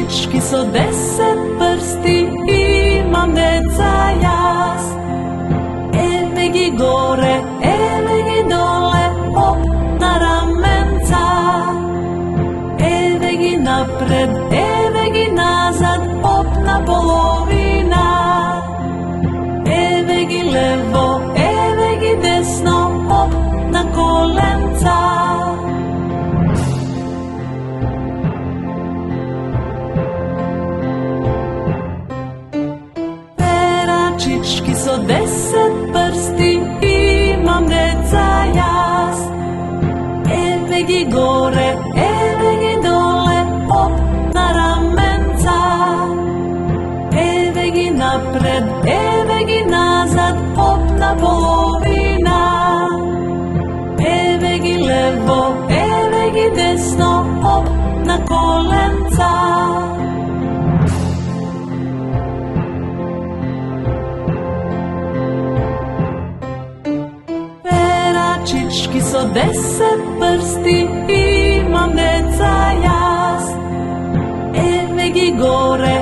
Koračički so 10 prsti, imam deca jaz. Evegi gore, evegi dole, hop na ramenca. Evegi napred, evegi nazad, hop na polovina. Evegi levo, evegi desno, hop na kolenca. Koračički so 10 prsti, imam deca jaz. Evegi gore, evegi dole, hop na ramenca. Evegi napred, evegi nazad, hop na polovina. Evegi levo, evegi desno, hop na kolenca. Koračički so 10 prsti, imam deca jaz. Evegi gore,